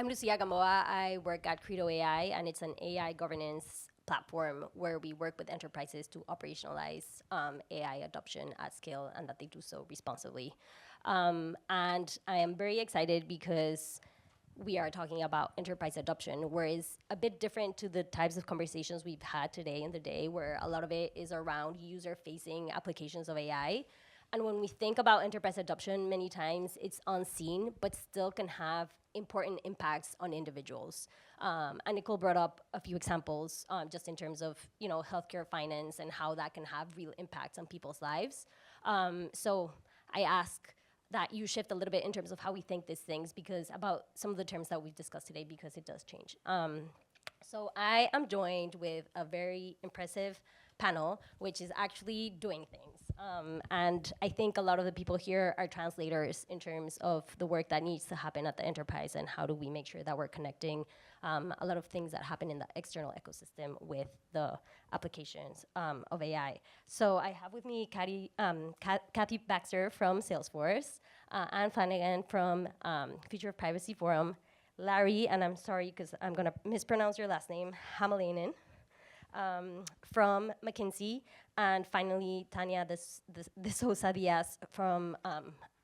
Lucia Gamboa. I work at Credo AI, and it's an AI governance platform where we work with enterprises to operationalize AI adoption at scale and that they do so responsibly. And I am very excited because we are talking about enterprise adoption, whereas a bit different to the types of conversations we've had today in the day, where a lot of it is around user-facing applications of AI. And when we think about enterprise adoption, many times it's unseen, but still can have important impacts on individuals. And Nicole brought up a few examples just in terms of healthcare finance and how that can have real impacts on people's lives. So I ask that you shift a little bit in terms of how we think these things, because about some of the terms that we've discussed today, because it does change. So I am joined with a very impressive panel, which is actually doing things. And I think a lot of the people here are translators in terms of the work that needs to happen at the enterprise and how do we make sure that we're connecting a lot of things that happen in the external ecosystem with the applications of AI. So I have with me Kathy Baxter from Salesforce, Anne Flanagan from Future of Privacy Forum, Lari, and I'm sorry because I'm gonna mispronounce your last name, Hämäläinen, from McKinsey, and finally Tania Dias from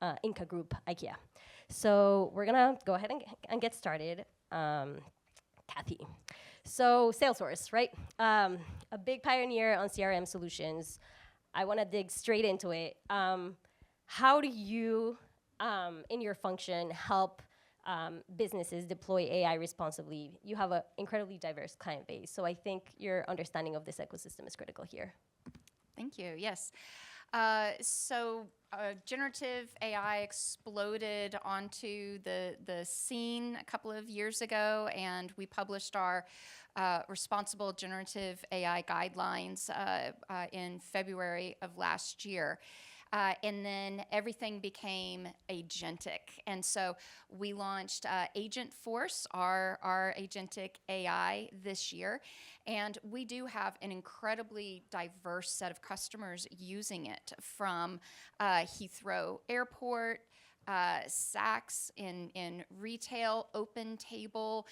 Ingka Group, IKEA. So we're gonna go ahead and get started. Kathy. So Salesforce, right? A big pioneer on CRM solutions. I wanna dig straight into it. How do you, in your function, help businesses deploy AI responsibly? You have an incredibly diverse client base, so I think your understanding of this ecosystem is critical here. Thank you, yes. Generative AI exploded onto the scene a couple of years ago, and we published our responsible generative AI guidelines in February of last year. And then everything became agentic. And so we launched Agent Force, our agentic AI this year. And we do have an incredibly diverse set of customers using it, from Heathrow Airport, Saks in retail, Open Table,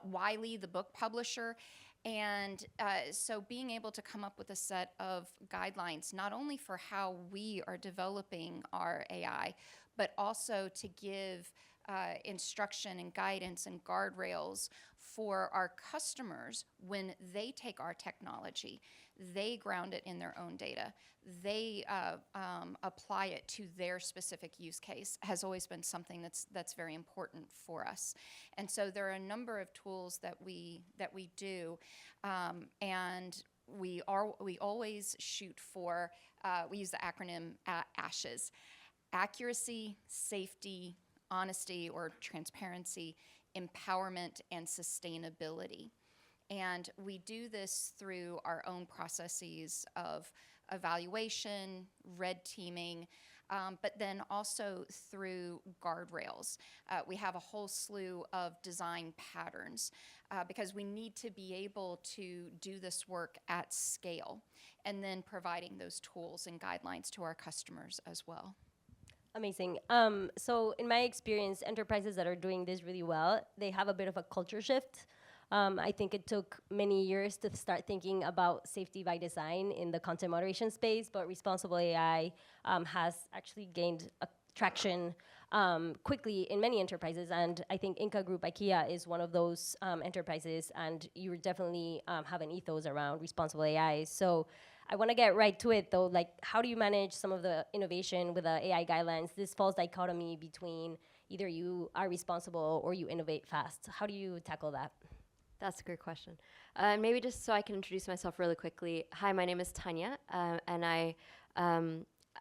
Wiley, the book publisher. And so being able to come up with a set of guidelines, not only for how we are developing our AI, but also to give instruction and guidance and guardrails for our customers when they take our technology. They ground it in their own data. They apply it to their specific use case, has always been something that's very important for us. And so there are a number of tools that we do, and we always shoot for, we use the acronym ASHES: accuracy, safety, honesty or transparency, empowerment, and sustainability. And we do this through our own processes of evaluation, red teaming, but then also through guardrails. We have a whole slew of design patterns because we need to be able to do this work at scale, and then providing those tools and guidelines to our customers as well. Amazing. So in my experience, enterprises that are doing this really well, they have a bit of a culture shift. I think it took many years to start thinking about safety by design in the content moderation space, but responsible AI has actually gained traction quickly in many enterprises, and I think Ingka Group IKEA is one of those enterprises, and you definitely have an ethos around responsible AI. So I want to get right to it, though. Like, how do you manage some of the innovation with the AI guidelines? This false dichotomy between either you are responsible or you innovate fast. How do you tackle that? That's a great question. Maybe just so I can introduce myself really quickly. Hi, my name is Tania, and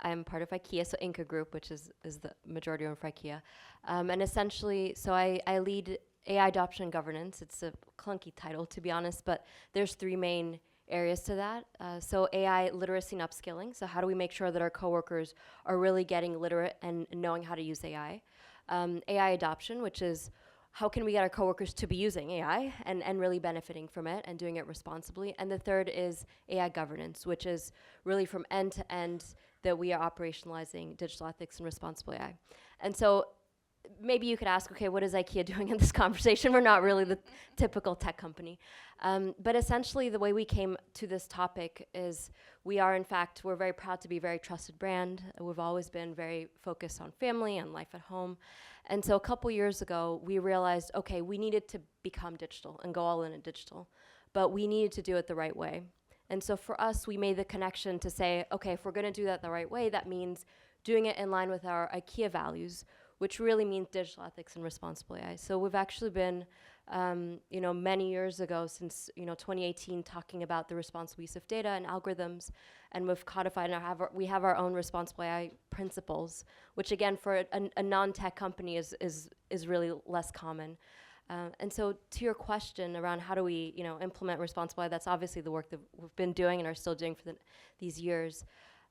I'm part of IKEA, so Ingka Group, which is the majority owned for IKEA. And essentially, so I lead AI adoption and governance. It's a clunky title, to be honest, but there's three main areas to that. So AI literacy and upskilling. So how do we make sure that our coworkers are really getting literate and knowing how to use AI? AI adoption, which is how can we get our coworkers to be using AI and really benefiting from it and doing it responsibly? And the third is AI governance, which is really from end to end that we are operationalizing digital ethics and responsible AI. And so maybe you could ask, okay, what is IKEA doing in this conversation? We're not really the typical tech company. But essentially, the way we came to this topic is we're very proud to be a very trusted brand. We've always been very focused on family and life at home. And so a couple years ago, we realized, okay, we needed to become digital and go all in digital, but we needed to do it the right way. And so for us, we made the connection to say, okay, if we're going to do that the right way, that means doing it in line with our IKEA values, which really means digital ethics and responsible AI. So we've actually been, many years ago, since 2018, talking about the responsible use of data and algorithms, and we've codified and we have our own responsible AI principles, which again, for a non-tech company is really less common. And so to your question around how do we implement responsible AI, that's obviously the work that we've been doing and are still doing for these years.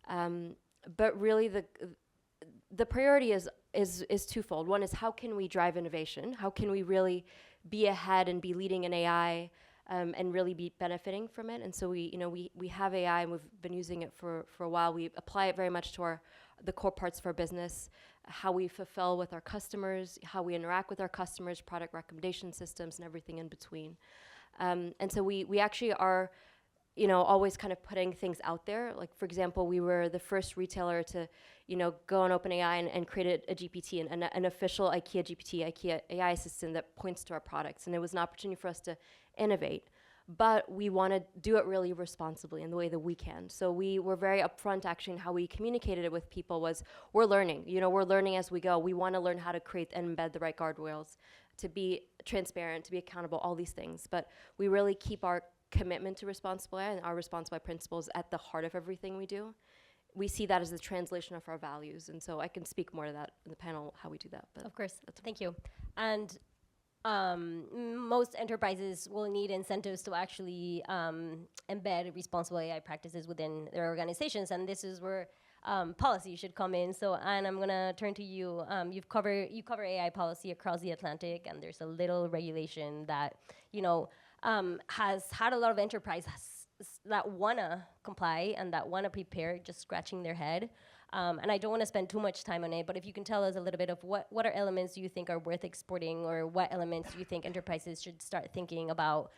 But really the priority is twofold. One is how can we drive innovation? How can we really be ahead and be leading in AI and really be benefiting from it? And so we have AI and we've been using it for a while. We apply it very much to the core parts of our business, how we fulfill with our customers, how we interact with our customers, product recommendation systems, and everything in between. And so we actually are always kind of putting things out there. Like, for example, we were the first retailer to, go on OpenAI and create a GPT, an official IKEA GPT, IKEA AI assistant that points to our products. And it was an opportunity for us to innovate. But we want to do it really responsibly in the way that we can. So we were very upfront, actually, in how we communicated it with people was, we're learning. We're learning as we go. We want to learn how to create and embed the right guardrails, to be transparent, to be accountable, all these things. But we really keep our commitment to responsible AI and our responsible AI principles at the heart of everything we do. We see that as the translation of our values. And so I can speak more to that in the panel, how we do that. But of course, thank you. And most enterprises will need incentives to actually embed responsible AI practices within their organizations. And this is where policy should come in. So, Anne, I'm gonna turn to you. You cover AI policy across the Atlantic, and there's a little regulation that, has had a lot of enterprises that wanna comply and that wanna prepare, just scratching their head. And I don't want to spend too much time on it, but if you can tell us a little bit of what are elements you think are worth exporting, or what elements you think enterprises should start thinking about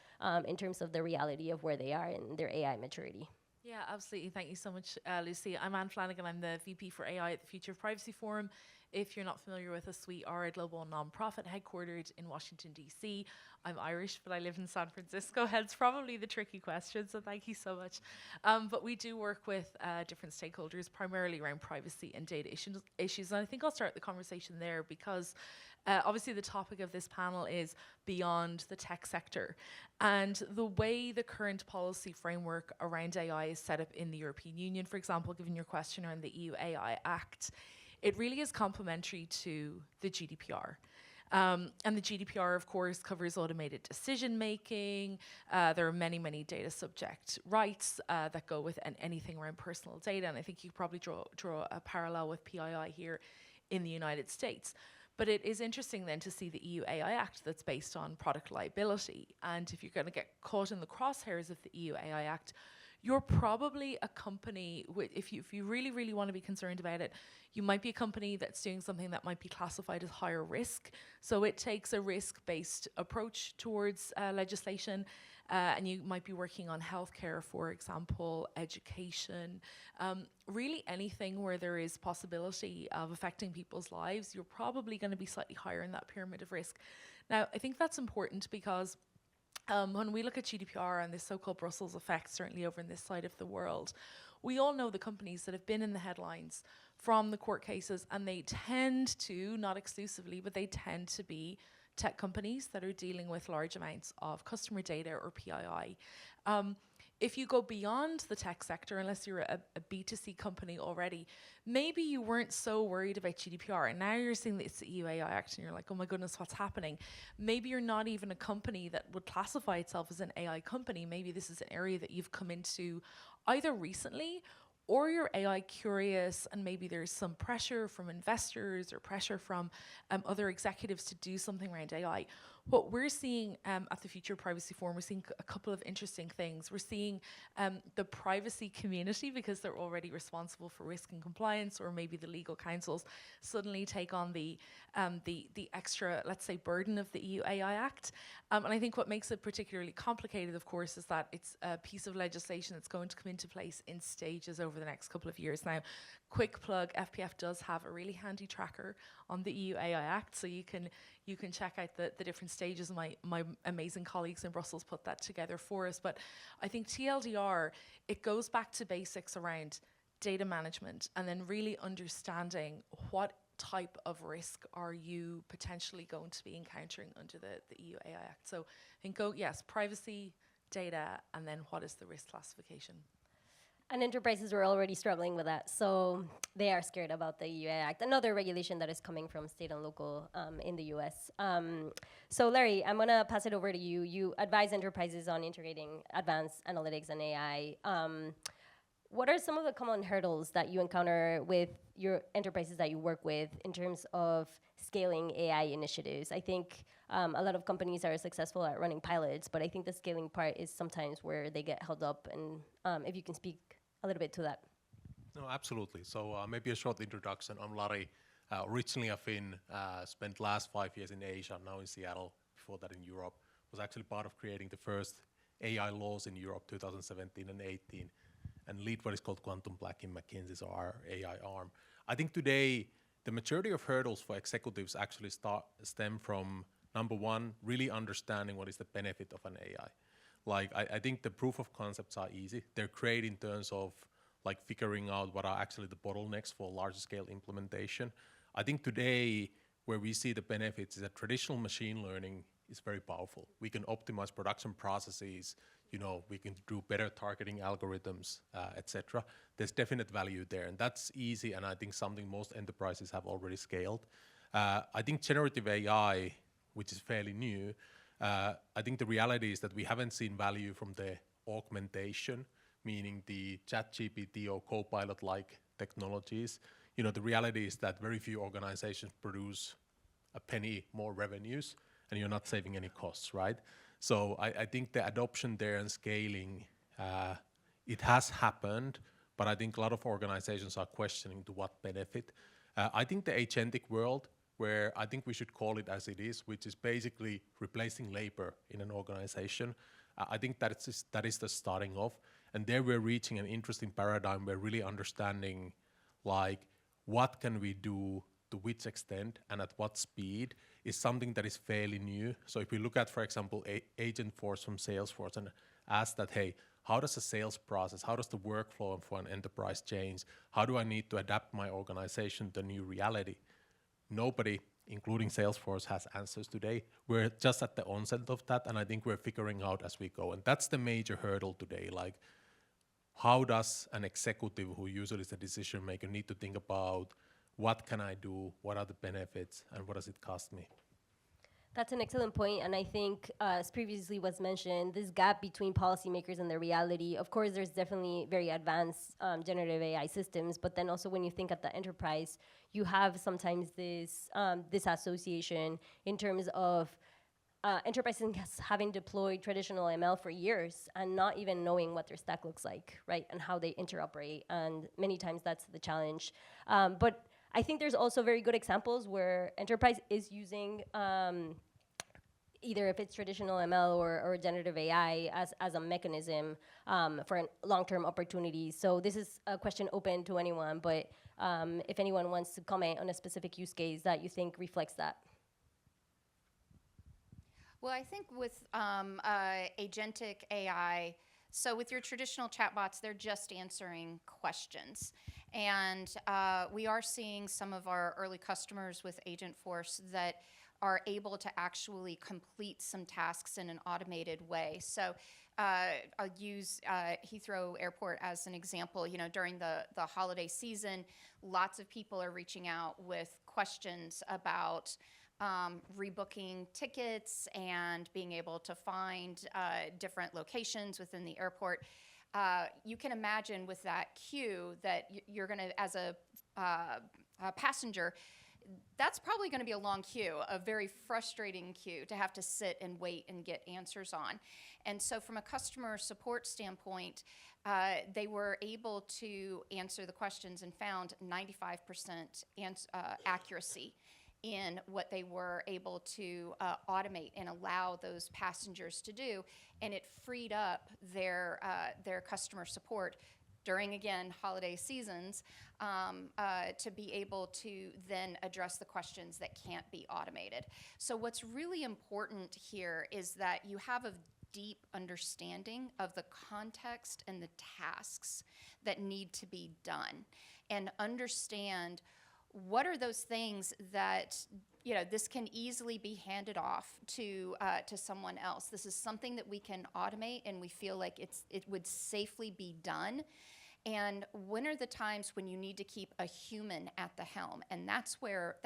in terms of the reality of where they are in their AI maturity. Yeah, absolutely. Thank you so much, Lucy. I'm Anne Flanagan. I'm the VP for AI at the Future of Privacy Forum. If you're not familiar with us, we are a global nonprofit headquartered in Washington, D.C. I'm Irish, but I live in San Francisco, hence probably the tricky question, so thank you so much. But we do work with different stakeholders, primarily around privacy and data issues. And I think I'll start the conversation there because obviously the topic of this panel is beyond the tech sector. And the way the current policy framework around AI is set up in the European Union, for example, given your question around the EU AI Act, it really is complementary to the GDPR. And the GDPR, of course, covers automated decision making. There are many, many data subject rights that go with anything around personal data. And I think you probably draw a parallel with PII here in the United States. But it is interesting then to see the EU AI Act that's based on product liability. And if you're going to get caught in the crosshairs of the EU AI Act, you're probably a company, if you really, really want to be concerned about it, you might be a company that's doing something that might be classified as higher risk. So it takes a risk-based approach towards legislation, and you might be working on healthcare, for example, education, really anything where there is possibility of affecting people's lives, you're probably going to be slightly higher in that pyramid of risk. Now, I think that's important because when we look at GDPR and this so-called Brussels effect, certainly over in this side of the world, we all know the companies that have been in the headlines from the court cases, and they tend to, not exclusively, but they tend to be tech companies that are dealing with large amounts of customer data or PII. If you go beyond the tech sector, unless you're a B2C company already, maybe you weren't so worried about GDPR, and now you're seeing this EU AI Act and you're like, oh my goodness, what's happening? Maybe you're not even a company that would classify itself as an AI company. Maybe this is an area that you've come into either recently, or you're AI curious, and maybe there's some pressure from investors or pressure from other executives to do something around AI. what we're seeing at the Future Privacy Forum, we're seeing a couple of interesting things. We're seeing the privacy community, because they're already responsible for risk and compliance, or maybe the legal counsels, suddenly take on the extra, let's say, burden of the EU AI Act. And I think what makes it particularly complicated, of course, is that it's a piece of legislation that's going to come into place in stages over the next couple of years. Now, quick plug, FPF does have a really handy tracker on the EU AI Act, so you can check out the different stages. My amazing colleagues in Brussels put that together for us. But I think TLDR, it goes back to basics around data management, and then really understanding what type of risk are you potentially going to be encountering under the EU AI Act. So I think, yes, privacy, data, and then what is the risk classification? And enterprises are already struggling with that, so they are scared about the EU AI Act, another regulation that is coming from state and local in the US. So Larry, I'm gonna pass it over to you. You advise enterprises on integrating advanced analytics and AI. What are some of the common hurdles that you encounter with your enterprises that you work with in terms of scaling AI initiatives? I think a lot of companies are successful at running pilots, but I think the scaling part is sometimes where they get held up. And if you can speak a little bit to that. No, absolutely. So maybe a short introduction. I'm Lari. Originally, I've been spent last 5 years in Asia, now in Seattle, before that in Europe. Was actually part of creating the first AI laws in Europe, 2017 and 18, and lead what is called Quantum Black in McKinsey, so our AI arm. I think today, the majority of hurdles for executives actually stem from, number one, really understanding what is the benefit of an AI. Like, I think the proof of concepts are easy. They're great in terms of like figuring out what are actually the bottlenecks for larger scale implementation. I think today, where we see the benefits is that traditional machine learning is very powerful. We can optimize production processes, we can do better targeting algorithms, etc. There's definite value there, and that's easy, and I think something most enterprises have already scaled. I think generative AI, which is fairly new, I think the reality is that we haven't seen value from the augmentation, meaning the ChatGPT or Copilot-like technologies. The reality is that very few organizations produce a penny more revenues, and you're not saving any costs, right? So I think the adoption there and scaling, it has happened, but I think a lot of organizations are questioning to what benefit. I think the agentic world, where I think we should call it as it is, which is basically replacing labor in an organization, I think that is the starting off. And there we're reaching an interesting paradigm. We're really understanding, like, what can we do, to which extent, and at what speed, is something that is fairly new. So if we look at, for example, Agentforce from Salesforce and ask that, hey, how does a sales process, how does the workflow for an enterprise change? How do I need to adapt my organization to the new reality? Nobody, including Salesforce, has answers today. We're just at the onset of that, and I think we're figuring out as we go. And that's the major hurdle today. Like, how does an executive, who usually is the decision maker, need to think about what can I do, what are the benefits, and what does it cost me? That's an excellent point, and I think, as previously was mentioned, this gap between policymakers and the reality, of course, there's definitely very advanced generative AI systems, but then also when you think at the enterprise, you have sometimes this association in terms of enterprises having deployed traditional ML for years and not even knowing what their stack looks like, right, and how they interoperate, and many times that's the challenge. But I think there's also very good examples where enterprise is using either if it's traditional ML or generative AI as a mechanism for long-term opportunities. So this is a question open to anyone, but if anyone wants to comment on a specific use case that you think reflects that. Well, I think with agentic AI, so with your traditional chatbots, they're just answering questions. And we are seeing some of our early customers with Agentforce that are able to actually complete some tasks in an automated way. So I'll use Heathrow Airport as an example. During the holiday season, lots of people are reaching out with questions about rebooking tickets and being able to find different locations within the airport. You can imagine with that queue that you're going to, as a passenger, that's probably going to be a long queue, a very frustrating queue to have to sit and wait and get answers on. And so from a customer support standpoint, they were able to answer the questions and found 95% accuracy in what they were able to automate and allow those passengers to do. And it freed up their customer support during, again, holiday seasons, to be able to then address the questions that can't be automated. So what's really important here is that you have a deep understanding of the context and the tasks that need to be done, and understand what are those things that, you know, this can easily be handed off to someone else. This is something that we can automate, and we feel like it would safely be done. And when are the times when you need to keep a human at the helm? And that's where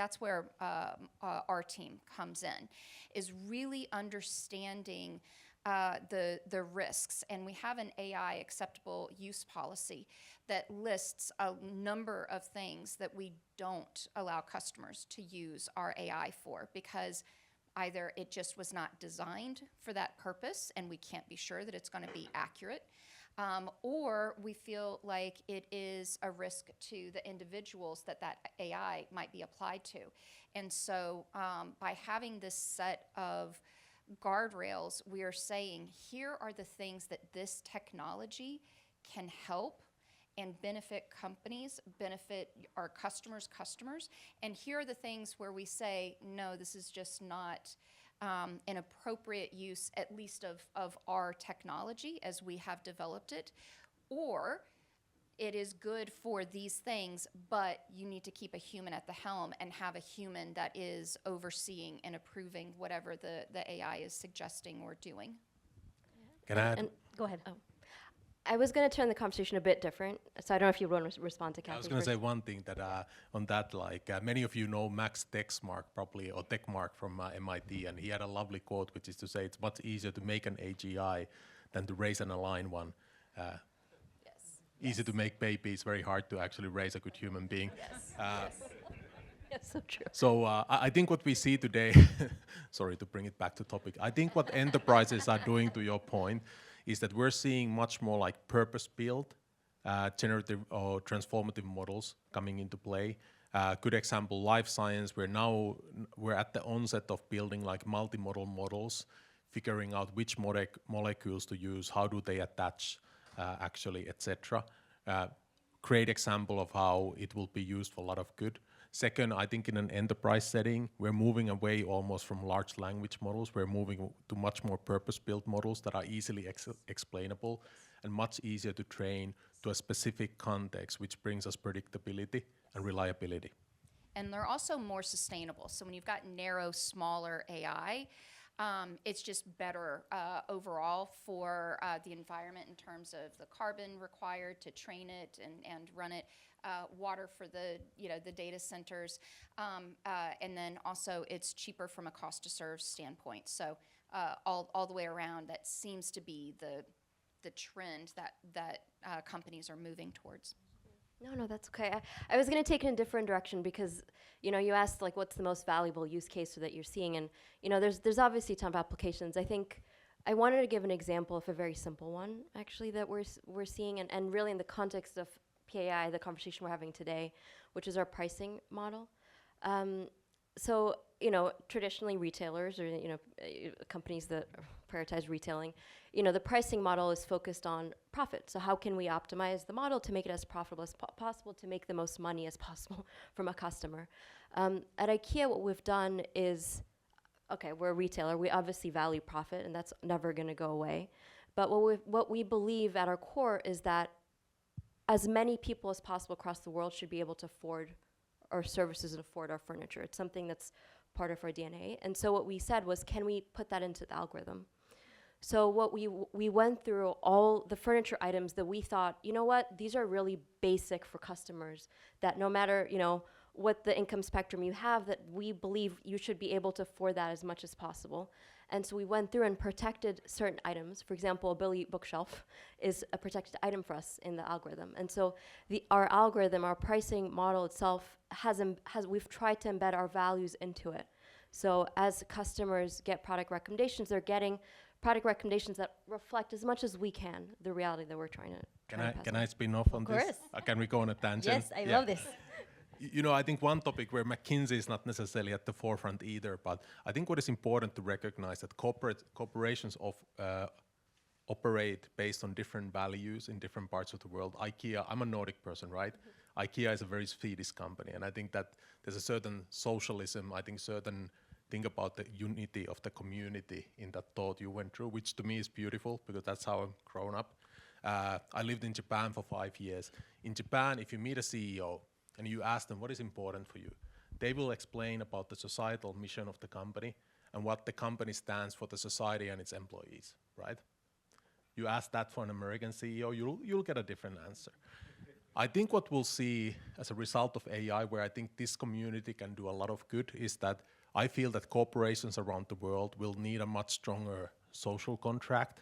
our team comes in, is really understanding the risks. And we have an AI acceptable use policy that lists a number of things that we don't allow customers to use our AI for, because either it just was not designed for that purpose and we can't be sure that it's going to be accurate, or we feel like it is a risk to the individuals that AI might be applied to. And so by having this set of guardrails, we are saying, here are the things that this technology can help and benefit companies, benefit our customers' and here are the things where we say, no, this is just not an appropriate use, at least of our technology as we have developed it, or it is good for these things, but you need to keep a human at the helm and have a human that is overseeing and approving whatever the AI is suggesting or doing. Can I add? And Go ahead. I was going to turn the conversation a bit different, so I don't know if you want to respond to Kathy. I was going to first. say one thing that on that, like many of you know Max Techmark probably, or Techmark from MIT, and he had a lovely quote, which is to say it's much easier to make an AGI than to raise and align one. Easy to make babies, very hard to actually raise a good human being. Yes, so true. So I think what we see today, sorry to bring it back to topic, I think what enterprises are doing, to your point, is that we're seeing much more like purpose-built, generative or transformative models coming into play. Good example, life science, we're at the onset of building like multimodal models, figuring out which molecules to use, how do they attach, actually, etc. Great example of how it will be used for a lot of good. Second, I think in an enterprise setting, we're moving away almost from large language models. We're moving to much more purpose-built models that are easily explainable and much easier to train to a specific context, which brings us predictability and reliability. And they're also more sustainable. So when you've got narrow, smaller AI, it's just better overall for the environment in terms of the carbon required to train it and run it, water for the data centers, and then also it's cheaper from a cost to serve standpoint. So all the way around, that seems to be the trend that companies are moving towards. No, that's okay. I was going to take it in a different direction because, you asked like what's the most valuable use case that you're seeing, and there's obviously a ton of applications. I think I wanted to give an example of a very simple one actually that we're seeing, and really in the context of PAI, the conversation we're having today, which is our pricing model. So traditionally retailers or companies that prioritize retailing, the pricing model is focused on profit. So how can we optimize the model to make it as profitable as possible, to make the most money as possible from a customer? At IKEA, what we've done is, okay, we're a retailer. We obviously value profit, and that's never going to go away. But what we believe at our core is that as many people as possible across the world should be able to afford our services and afford our furniture. It's something that's part of our DNA. And so what we said was, can we put that into the algorithm? So what we went through all the furniture items that we thought, these are really basic for customers, that no matter, what the income spectrum you have, that we believe you should be able to afford that as much as possible. And so we went through and protected certain items. For example, a Billy bookshelf is a protected item for us in the algorithm. And so our algorithm, our pricing model itself, we've tried to embed our values into it. So as customers get product recommendations, they're getting product recommendations that reflect as much as we can the reality that we're trying to Can I spin off on this? course. Can we go on a tangent? Yes, I love this. You know, I think one topic where McKinsey is not necessarily at the forefront either, but I think what is important to recognize that corporations operate based on different values in different parts of the world. IKEA, I'm a Nordic person, right? IKEA is a very Swedish company, and I think that there's a certain socialism, I think certain thing about the unity of the community in that thought you went through, which to me is beautiful because that's how I'm grown up. I lived in Japan for 5 years. In Japan, if you meet a CEO and you ask them what is important for you, they will explain about the societal mission of the company and what the company stands for the society and its employees, right? You ask that for an American CEO, you'll get a different answer. I think what we'll see as a result of AI, where I think this community can do a lot of good, is that I feel that corporations around the world will need a much stronger social contract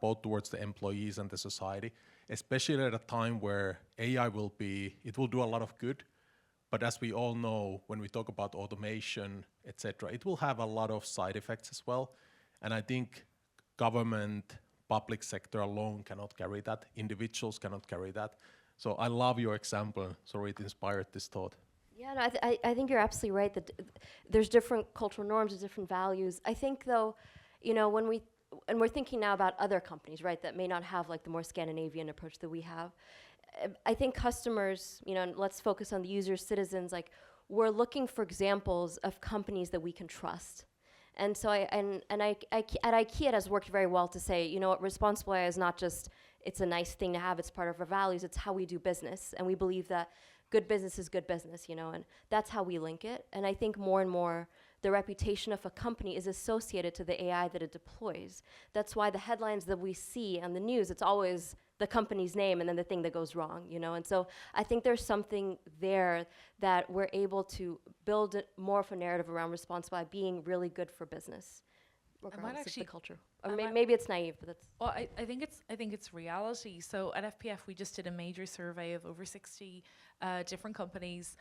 both towards the employees and the society, especially at a time where AI will do a lot of good, but as we all know, when we talk about automation, etc., it will have a lot of side effects as well, and I think government, public sector alone cannot carry that. Individuals cannot carry that. So I love your example. Sorry, it inspired this thought. Yeah, no, I think you're absolutely right that there's different cultural norms, there's different values. I think though, you know, when we're thinking now about other companies, right, that may not have like the more Scandinavian approach that we have, I think customers, you know, let's focus on the users, citizens, like we're looking for examples of companies that we can trust. And so at IKEA it has worked very well to say, you know what, responsible AI is not just, it's a nice thing to have, it's part of our values, it's how we do business. And we believe that good business is good business, you know, and that's how we link it. And I think more and more the reputation of a company is associated to the AI that it deploys. That's why the headlines that we see on the news, it's always the company's name and then the thing that goes wrong, you know? And so I think there's something there that we're able to build more of a narrative around responsible by being really good for business, regardless of the culture. Or maybe it's naive, but that's... Well, I think it's reality. So at FPF, we just did a major survey of over 60 different companies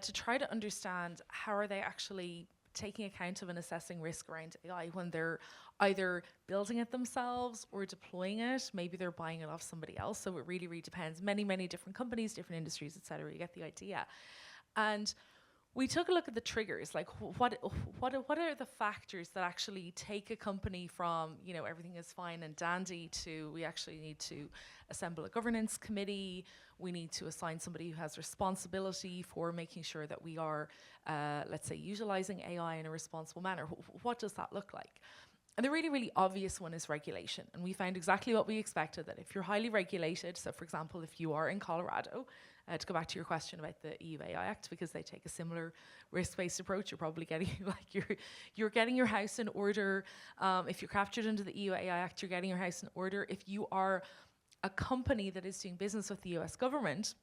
to try to understand how are they actually taking account of and assessing risk around AI when they're either building it themselves or deploying it. Maybe they're buying it off somebody else. So it really, really depends. Many different companies, different industries, et cetera. You get the idea. And we took a look at the triggers, like what are the factors that actually take a company from, you know, everything is fine and dandy to we actually need to assemble a governance committee, we need to assign somebody who has responsibility for making sure that we are, let's say, utilizing AI in a responsible manner. What does that look like? And the really, really obvious one is regulation. And we found exactly what we expected, that if you're highly regulated, so for example, if you are in Colorado, to go back to your question about the EU AI Act, because they take a similar risk-based approach, you're probably getting you're getting your house in order. If you're captured under the EU AI Act, you're getting your house in order. If you are a company that is doing business with the US government,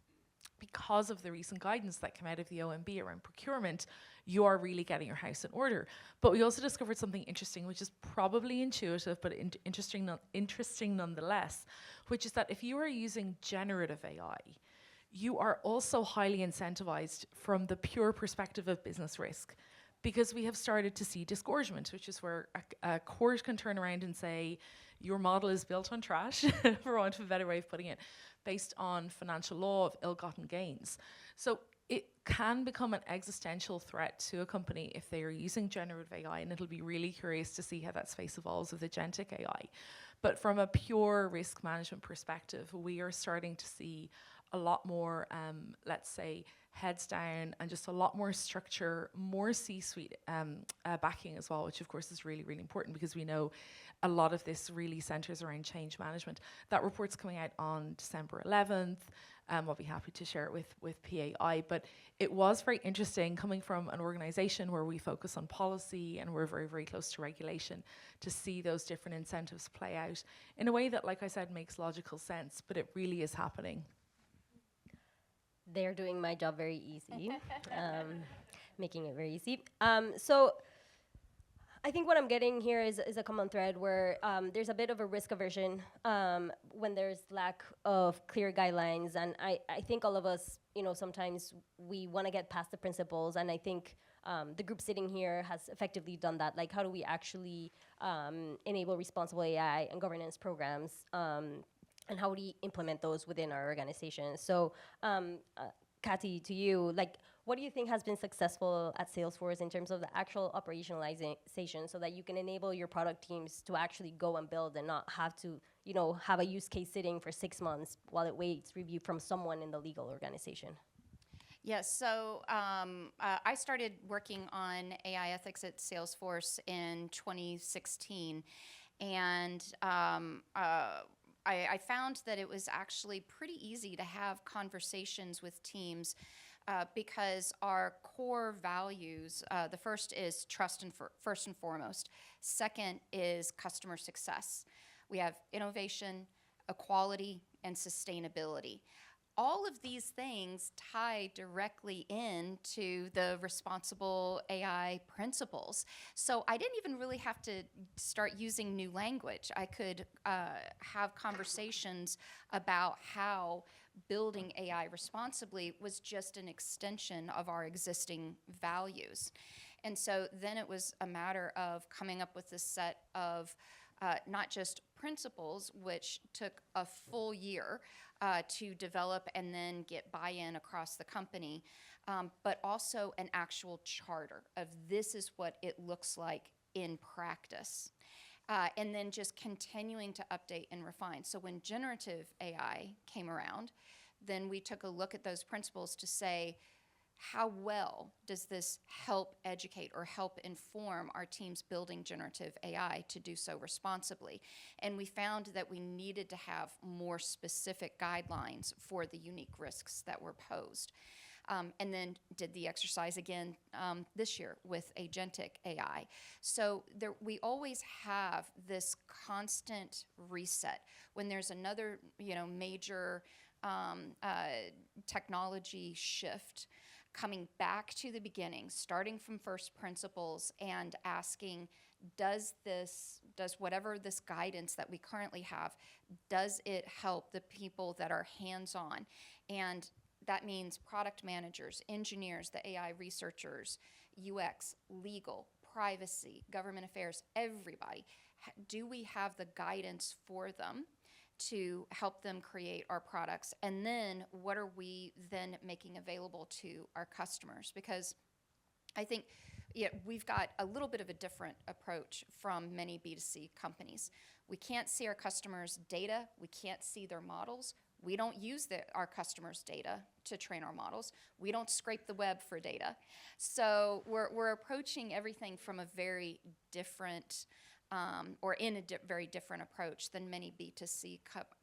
because of the recent guidance that came out of the OMB around procurement, you are really getting your house in order. But we also discovered something interesting, which is probably intuitive, but interesting nonetheless, which is that if you are using generative AI, you are also highly incentivized from the pure perspective of business risk, because we have started to see disgorgement, which is where a court can turn around and say, your model is built on trash, for want of a better way of putting it, based on financial law of ill-gotten gains. So it can become an existential threat to a company if they are using generative AI, and it'll be really curious to see how that space evolves with agentic AI. But from a pure risk management perspective, we are starting to see a lot more, let's say, heads down and just a lot more structure, more C-suite backing as well, which of course is really, really important because we know a lot of this really centers around change management. That report's coming out on December 11th. I'll be happy to share it with PAI, but it was very interesting coming from an organization where we focus on policy and we're very, very close to regulation to see those different incentives play out in a way that, like I said, makes logical sense, but it really is happening. They're doing my job very easy, making it very easy. So I think what I'm getting here is a common thread where there's a bit of a risk aversion when there's lack of clear guidelines. And I think all of us, sometimes we want to get past the principles. And I think the group sitting here has effectively done that. Like, how do we actually enable responsible AI and governance programs? And how do we implement those within our organization? So, Kati, to you, what do you think has been successful at Salesforce in terms of the actual operationalization so that you can enable your product teams to actually go and build and not have to, have a use case sitting for 6 months while it waits review from someone in the legal organization? Yes, so I started working on AI ethics at Salesforce in 2016, and I found that it was actually pretty easy to have conversations with teams because our core values, the first is trust first and foremost. Second is customer success. We have innovation, equality, and sustainability. All of these things tie directly into the responsible AI principles. So I didn't even really have to start using new language. I could have conversations about how building AI responsibly was just an extension of our existing values. And so then it was a matter of coming up with this set of not just principles, which took a full year to develop and then get buy-in across the company, but also an actual charter of this is what it looks like in practice. And then just continuing to update and refine. So when generative AI came around, then we took a look at those principles to say, how well does this help educate or help inform our teams building generative AI to do so responsibly? And we found that we needed to have more specific guidelines for the unique risks that were posed. And then did the exercise again this year with agentic AI. So we always have this constant reset. When there's another major technology shift, coming back to the beginning, starting from first principles and asking, does whatever this guidance that we currently have, does it help the people that are hands-on? And that means product managers, engineers, the AI researchers, UX, legal, privacy, government affairs, everybody. Do we have the guidance for them to help them create our products? And then what are we then making available to our customers? Because I think we've got a little bit of a different approach from many B2C companies. We can't see our customers' data. We can't see their models. We don't use our customers' data to train our models. We don't scrape the web for data. So we're approaching everything from a very different very different approach than many B2C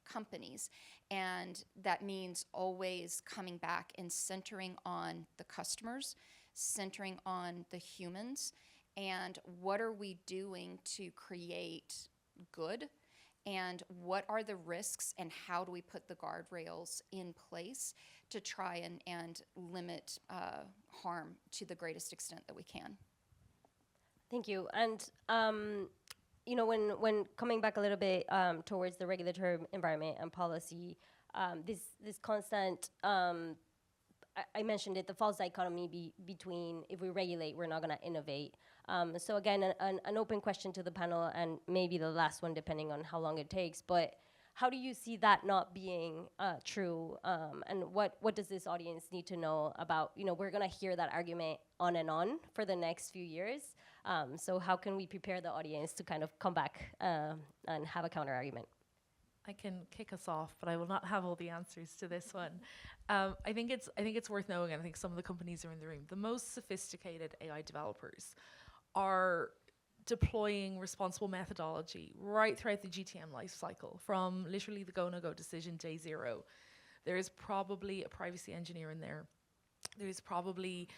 companies. And that means always coming back and centering on the customers, centering on the humans, and what are we doing to create good, and what are the risks, and how do we put the guardrails in place to try and limit harm to the greatest extent that we can. Thank you. And when coming back a little bit towards the regulatory environment and policy, this constant, I mentioned it, the false dichotomy between if we regulate, we're not going to innovate. So again, an open question to the panel, and maybe the last one depending on how long it takes, but how do you see that not being true? And what does this audience need to know about, we're going to hear that argument on and on for the next few years. So how can we prepare the audience to kind of come back and have a counter argument? I can kick us off, but I will not have all the answers to this one. I think it's worth knowing, and I think some of the companies are in the room. The most sophisticated AI developers are deploying responsible methodology right throughout the GTM life cycle, from literally the go, no-go decision day zero. There is probably a privacy engineer in there. There's probably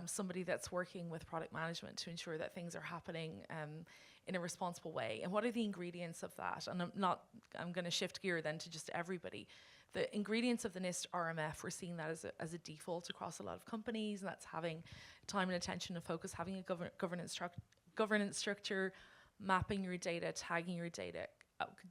somebody that's working with product management to ensure that things are happening in a responsible way. And what are the ingredients of that? And I'm going to shift gear then to just everybody. the ingredients of the NIST RMF, we're seeing that as a default across a lot of companies, and that's having time and attention and focus, having a governance structure, mapping your data, tagging your data,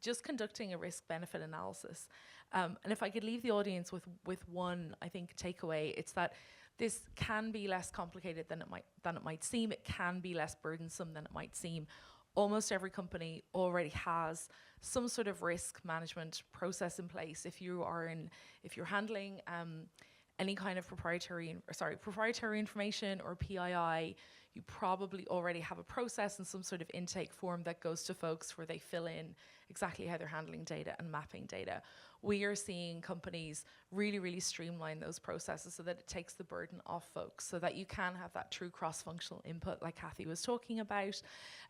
just conducting a risk-benefit analysis. And if I could leave the audience with one, I think, takeaway, it's that this can be less complicated than it might seem. It can be less burdensome than it might seem. Almost every company already has some sort of risk management process in place. If you're handling any kind of proprietary information or PII, you probably already have a process and some sort of intake form that goes to folks where they fill in exactly how they're handling data and mapping data. We are seeing companies really, really streamline those processes so that it takes the burden off folks, so that you can have that true cross-functional input like Kathy was talking about.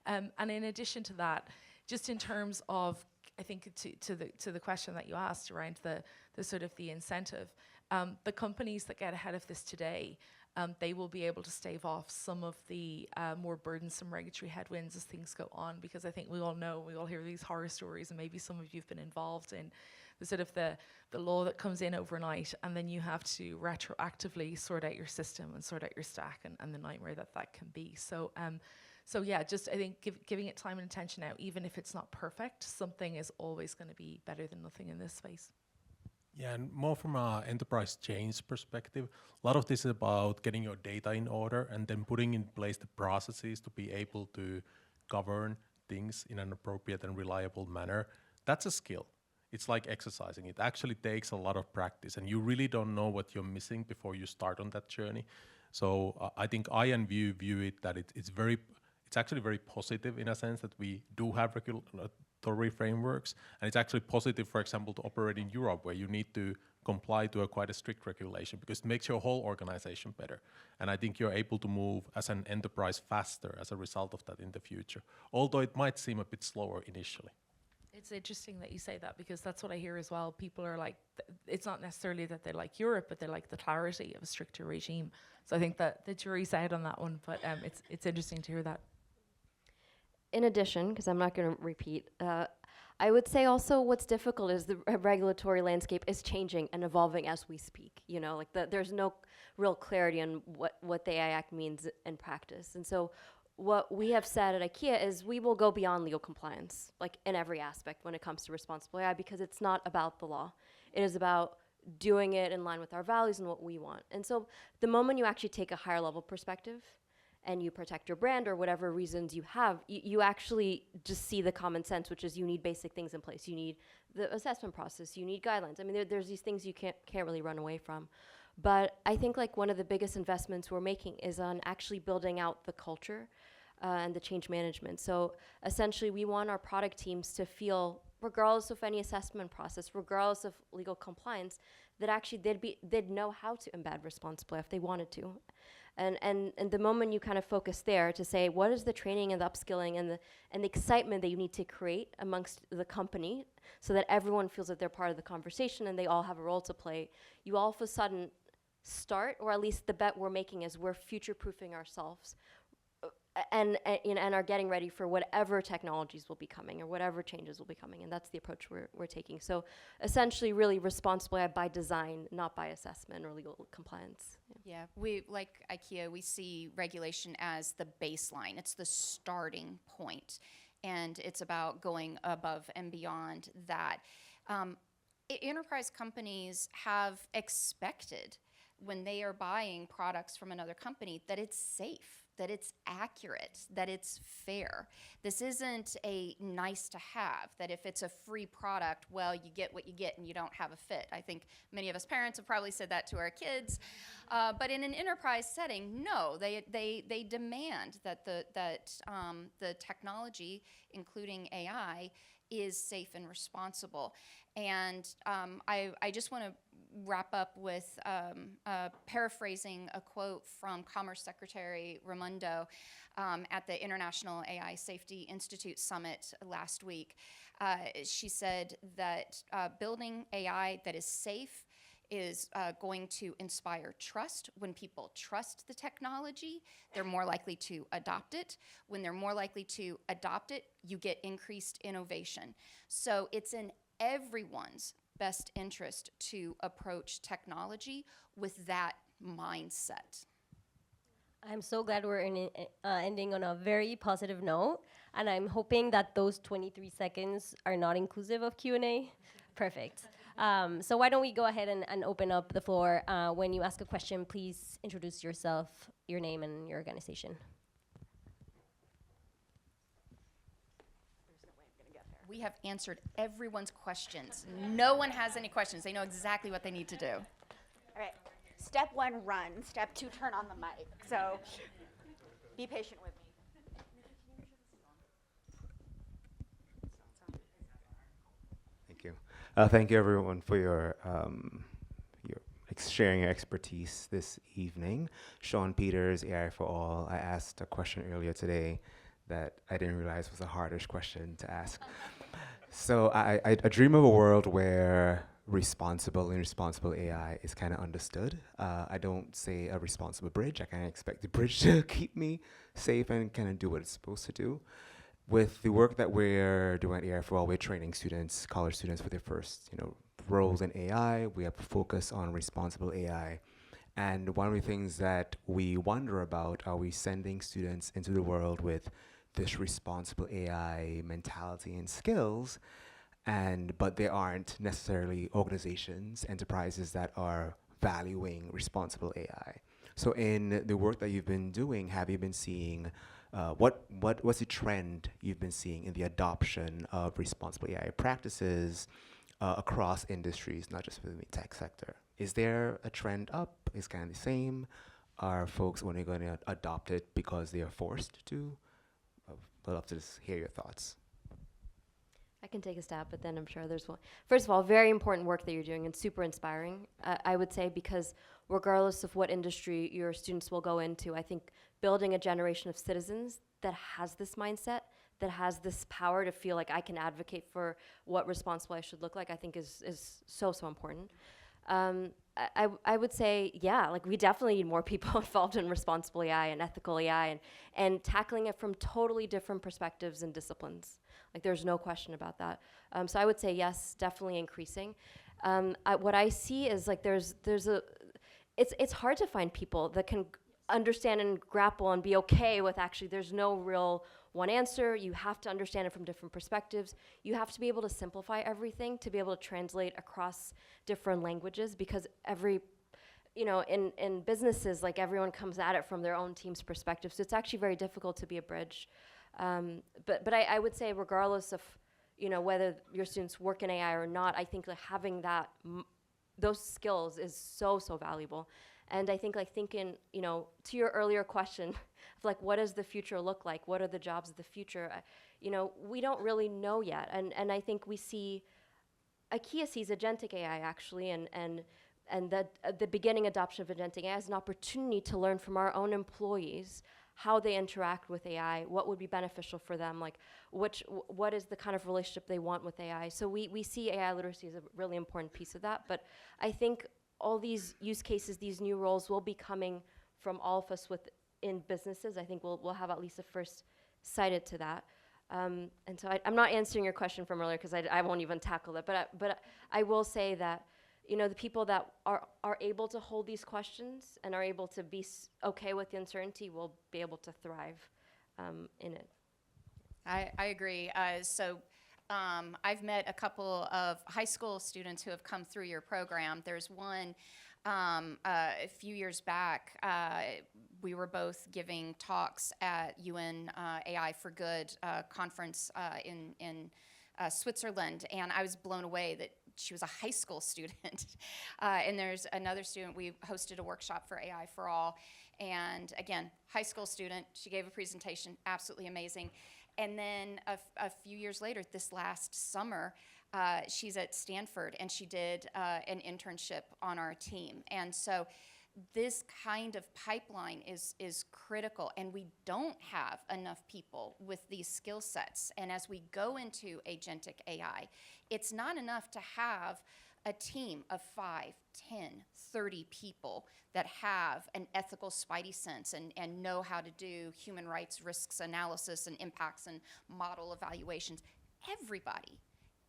And in addition to that, just in terms of, I think to the question that you asked around the sort of the incentive, the companies that get ahead of this today, they will be able to stave off some of the more burdensome regulatory headwinds as things go on, because I think we all hear these horror stories, and maybe some of you have been involved in the sort of the law that comes in overnight, and then you have to retroactively sort out your system and sort out your stack, and the nightmare that can be. So yeah, just I think giving it time and attention now, even if it's not perfect, something is always going to be better than nothing in this space. Yeah, and more from an enterprise change perspective, a lot of this is about getting your data in order and then putting in place the processes to be able to govern things in an appropriate and reliable manner. That's a skill. It's like exercising. It actually takes a lot of practice, and you really don't know what you're missing before you start on that journey. So I think I and view it that it's actually very positive in a sense that we do have regulatory frameworks, and it's actually positive, for example, to operate in Europe, where you need to comply to quite a strict regulation, because it makes your whole organization better. And I think you're able to move as an enterprise faster as a result of that in the future, although it might seem a bit slower initially. It's interesting that you say that, because that's what I hear as well. People are like, it's not necessarily that they like Europe, but they like the clarity of a stricter regime. So I think that the jury's out on that one, but it's interesting to hear that. In addition, because I'm not going to repeat, I would say also what's difficult is the regulatory landscape is changing and evolving as we speak. You know, like there's no real clarity on what the AI Act means in practice. And so what we have said at IKEA is we will go beyond legal compliance, like in every aspect when it comes to responsible AI, because it's not about the law. It is about doing it in line with our values and what we want. And so the moment you actually take a higher level perspective and you protect your brand or whatever reasons you have, you actually just see the common sense, which is you need basic things in place. You need the assessment process, you need guidelines. I mean, there's these things you can't really run away from. But I think like one of the biggest investments we're making is on actually building out the culture and the change management. So essentially we want our product teams to feel, regardless of any assessment process, regardless of legal compliance, that actually they'd know how to embed responsibly if they wanted to. And the moment you kind of focus there to say, what is the training and the upskilling and the excitement that you need to create amongst the company so that everyone feels that they're part of the conversation and they all have a role to play, you all of a sudden start, or at least the bet we're making is we're future-proofing ourselves and are getting ready for whatever technologies will be coming or whatever changes will be coming, and that's the approach we're taking. So essentially really responsible by design, not by assessment or legal compliance. Yeah, we, like IKEA, we see regulation as the baseline. It's the starting point, and it's about going above and beyond that. Enterprise companies have expected when they are buying products from another company that it's safe, that it's accurate, that it's fair. This isn't a nice to have, that if it's a free product, well, you get what you get and you don't have a fit. I think many of us parents have probably said that to our kids. But in an enterprise setting, no, they demand that the technology, including AI, is safe and responsible. And I just want to wrap up with paraphrasing a quote from Commerce Secretary Raimondo at the International AI Safety Institute Summit last week. She said that building AI that is safe is going to inspire trust. When people trust the technology, they're more likely to adopt it. When they're more likely to adopt it, you get increased innovation. So it's in everyone's best interest to approach technology with that mindset. I'm so glad we're ending on a very positive note, and I'm hoping that those 23 seconds are not inclusive of Q&A. Perfect. So why don't we go ahead and open up the floor. When you ask a question, please introduce yourself, your name, and your organization. We have answered everyone's questions. No one has any questions. They know exactly what they need to do. All right. Step 1, run. Step 2, turn on the mic. So be patient with me. Thank you. Thank you, everyone, for your sharing your expertise this evening. Sean Peters, AI for All. I asked a question earlier today that I didn't realize was a hardish question to ask. So I dream of a world where responsible and responsible AI is kind of understood. I don't say a responsible bridge. I kind of expect the bridge to keep me safe and kind of do what it's supposed to do. With the work that we're doing at AI for All, we're training students, college students, for their first, roles in AI. We have a focus on responsible AI. And one of the things that we wonder about, are we sending students into the world with this responsible AI mentality and skills, but there aren't necessarily organizations, enterprises that are valuing responsible AI. So in the work that you've been doing, have you been seeing, what's the trend you've been seeing in the adoption of responsible AI practices across industries, not just within the tech sector? Is there a trend up? Is kind of the same? Are folks only going to adopt it because they are forced to? I'd love to just hear your thoughts. I can take a stab, but then I'm sure there's one. First of all, very important work that you're doing and super inspiring, I would say, because regardless of what industry your students will go into, I think building a generation of citizens that has this mindset, that has this power to feel like I can advocate for what responsible AI should look like, I think is so important. I would say, yeah, like we definitely need more people involved in responsible AI and ethical AI and tackling it from totally different perspectives and disciplines. Like there's no question about that. So I would say yes, definitely increasing. What I see is like it's hard to find people that can understand and grapple and be okay with actually there's no real one answer. You have to understand it from different perspectives. You have to be able to simplify everything to be able to translate across different languages, because in businesses, like everyone comes at it from their own team's perspective. So it's actually very difficult to be a bridge. But I would say regardless of, whether your students work in AI or not, I think like having those skills is so valuable. And I think like thinking, to your earlier question of like, what does the future look like? What are the jobs of the future? We don't really know yet. And I think we see, IKEA sees agentic AI actually, and the beginning adoption of agentic AI as an opportunity to learn from our own employees how they interact with AI, what would be beneficial for them, like what is the kind of relationship they want with AI. So we see AI literacy as a really important piece of that. But I think all these use cases, these new roles will be coming from all of us in businesses. I think we'll have at least a first sighted to that. And so I'm not answering your question from earlier because I won't even tackle it. But I will say that the people that are able to hold these questions and are able to be okay with the uncertainty will be able to thrive in it. I agree. I've met a couple of high school students who have come through your program. There's one a few years back. We were both giving talks at UN AI for Good conference in Switzerland, and I was blown away that she was a high school student. And there's another student, we hosted a workshop for AI for All, and again, high school student, she gave a presentation, absolutely amazing. And then a few years later, this last summer, she's at Stanford, and she did an internship on our team. And so this kind of pipeline is critical, and we don't have enough people with these skill sets. And as we go into agentic AI, it's not enough to have a team of 5, 10, 30 people that have an ethical spidey sense and know how to do human rights risks analysis and impacts and model evaluations.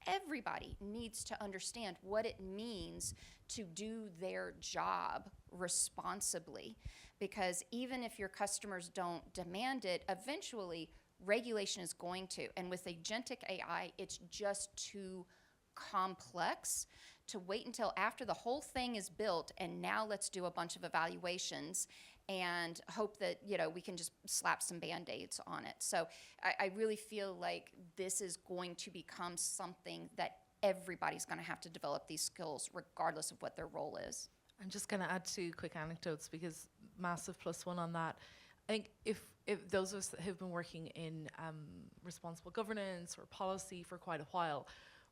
everybody needs to understand what it means to do their job responsibly, because even if your customers don't demand it, eventually regulation is going to. And with agentic AI, it's just too complex to wait until after the whole thing is built and now let's do a bunch of evaluations and hope that, you know, we can just slap some Band-Aids on it. So I really feel like this is going to become something that everybody's going to have to develop these skills regardless of what their role is. I'm just going to add 2 quick anecdotes, because massive +1 on that. I think if those of us that have been working in responsible governance or policy for quite a while,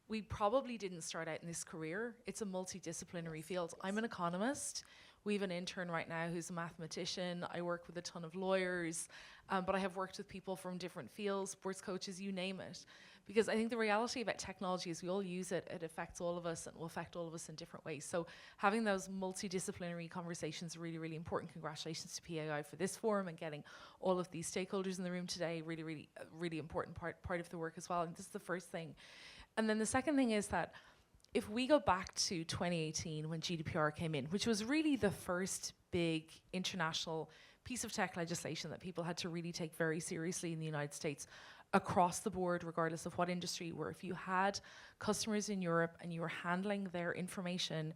we probably didn't start out in this career. It's a multidisciplinary field. I'm an economist. We have an intern right now who's a mathematician. I work with a ton of lawyers, but I have worked with people from different fields, sports coaches, you name it. Because I think the reality about technology is we all use it, it affects all of us and will affect all of us in different ways. So having those multidisciplinary conversations is really, really important. Congratulations to PAI for this forum and getting all of these stakeholders in the room today. Really, really, really important part of the work as well. And this is the first thing. And then the second thing is that if we go back to 2018 when GDPR came in, which was really the first big international piece of tech legislation that people had to really take very seriously in the United States, across the board, regardless of what industry, where if you had customers in Europe and you were handling their information,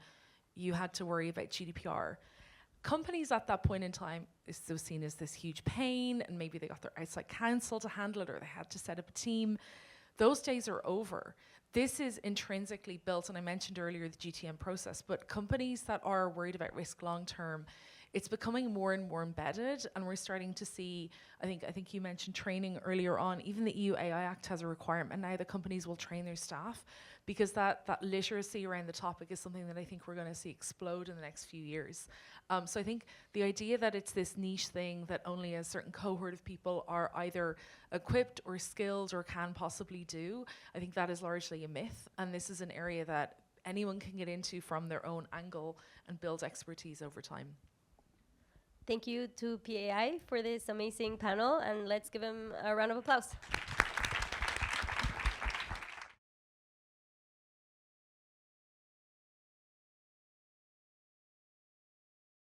you had to worry about GDPR. Companies at that point in time is so seen as this huge pain, and maybe they got their outside counsel to handle it, or they had to set up a team. Those days are over. This is intrinsically built, and I mentioned earlier the GTM process, but companies that are worried about risk long term, it's becoming more and more embedded, and we're starting to see, I think you mentioned training earlier on, even the EU AI Act has a requirement now that companies will train their staff, because that literacy around the topic is something that I think we're going to see explode in the next few years. So I think the idea that it's this niche thing that only a certain cohort of people are either equipped or skilled or can possibly do, I think that is largely a myth, and this is an area that anyone can get into from their own angle and build expertise over time. Thank you to PAI for this amazing panel, and let's give them a round of applause.